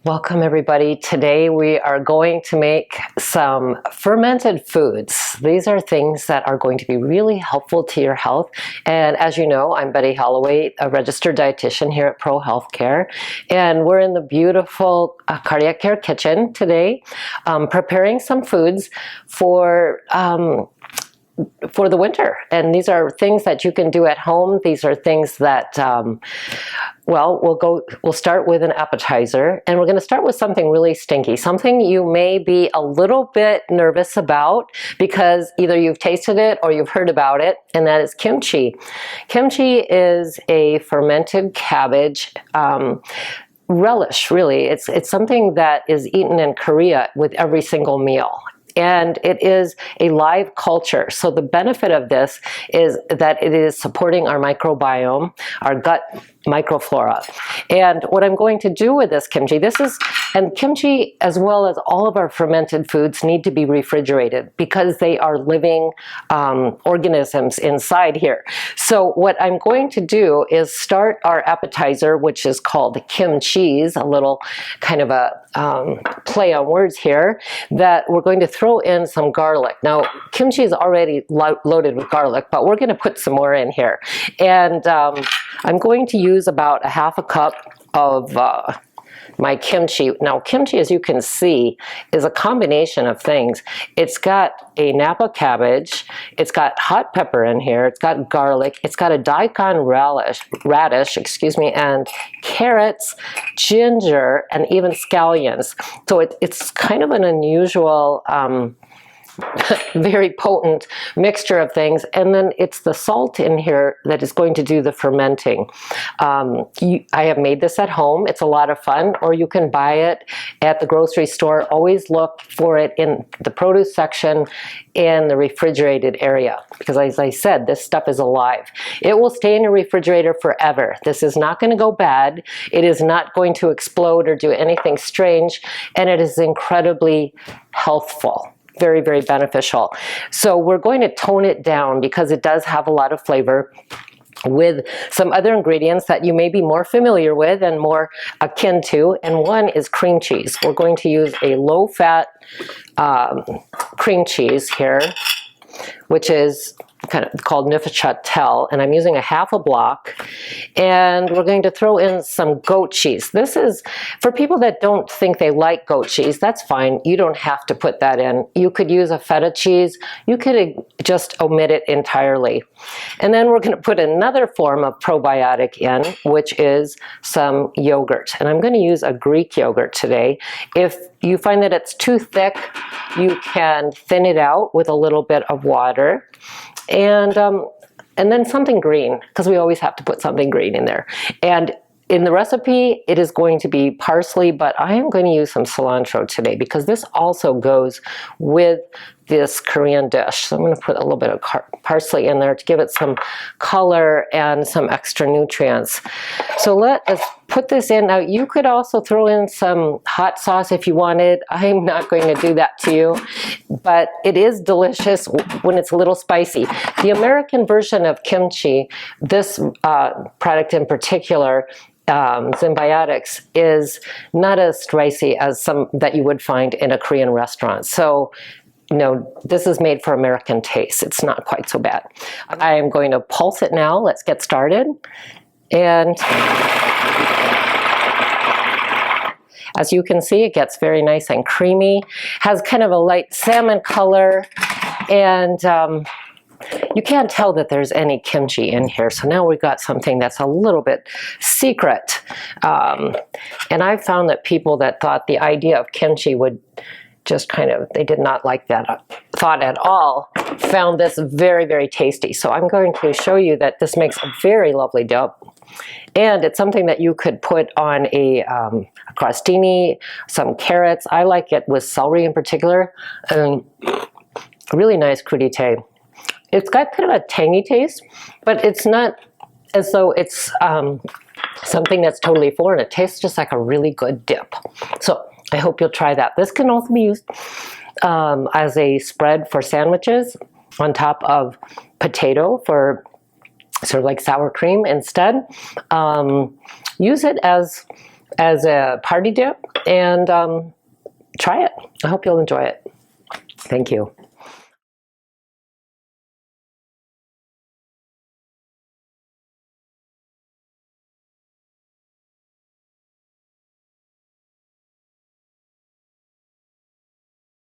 Welcome everybody. Today we are going to make some fermented foods. These are things that are going to be really helpful to your health. And as you know, I'm Betty Holloway, a registered dietitian here at Pro Healthcare. And we're in the beautiful cardiac care kitchen today, preparing some foods for the winter. And these are things that you can do at home. These are things that we'll start with an appetizer, and we're going to start with something really stinky, something you may be a little bit nervous about because either you've tasted it or you've heard about it, and that is kimchi. Kimchi is a fermented cabbage relish, really. It's something that is eaten in Korea with every single meal. And it is a live culture. So the benefit of this is that it is supporting our microbiome, our gut microflora. And what I'm going to do with this kimchi, and kimchi as well as all of our fermented foods need to be refrigerated because they are living organisms inside here. So what I'm going to do is start our appetizer, which is called Kimcheese, a little kind of a play on words here, that we're going to throw in some garlic. Now, kimchi is already loaded with garlic, but we're going to put some more in here. And I'm going to use about a half a cup of my kimchi. Now, kimchi, as you can see, is a combination of things. It's got a Napa cabbage, it's got hot pepper in here, it's got garlic, it's got a daikon radish, and carrots, ginger, and even scallions. So it's kind of an unusual very potent mixture of things, and then it's the salt in here that is going to do the fermenting. I have made this at home. It's a lot of fun, or you can buy it at the grocery store. Always look for it in the produce section in the refrigerated area, because as I said, this stuff is alive. It will stay in your refrigerator forever. This is not going to go bad. It is not going to explode or do anything strange, and it is incredibly healthful. Very, very beneficial. So we're going to tone it down because it does have a lot of flavor with some other ingredients that you may be more familiar with and more akin to, and one is cream cheese. We're going to use a low-fat cream cheese here, which is kind of called Neuchâtel, and I'm using a half a block, and we're going to throw in some goat cheese. This is for people that don't think they like goat cheese. That's fine. You don't have to put that in. You could use a feta cheese. You could just omit it entirely. And then we're going to put another form of probiotic in, which is some yogurt, and I'm going to use a Greek yogurt today. If you find that it's too thick, you can thin it out with a little bit of water. And then something green, because we always have to put something green in there. And in the recipe, it is going to be parsley, but I am going to use some cilantro today because this also goes with this Korean dish. So I'm going to put a little bit of parsley in there to give it some color and some extra nutrients. So let us put this in. Now, you could also throw in some hot sauce if you wanted. I'm not going to do that to you, but it is delicious when it's a little spicy. The American version of kimchi, this product in particular, Symbiotics, is not as spicy as some that you would find in a Korean restaurant. So, this is made for American taste. It's not quite so bad. I am going to pulse it now. Let's get started. And as you can see, it gets very nice and creamy, has kind of a light salmon color, and you can't tell that there's any kimchi in here. So now we've got something that's a little bit secret. And I found that people that thought the idea of kimchi would just they did not like that thought at all, found this very, very tasty. So I'm going to show you that this makes a very lovely dip. And it's something that you could put on a crostini, some carrots. I like it with celery in particular, and a really nice crudité. It's got kind of a tangy taste, but it's not as though it's something that's totally foreign. It tastes just like a really good dip. So I hope you'll try that. This can also be used as a spread for sandwiches on top of potato for sort of like sour cream instead. Use it as as a party dip, and try it. I hope you'll enjoy it. Thank you.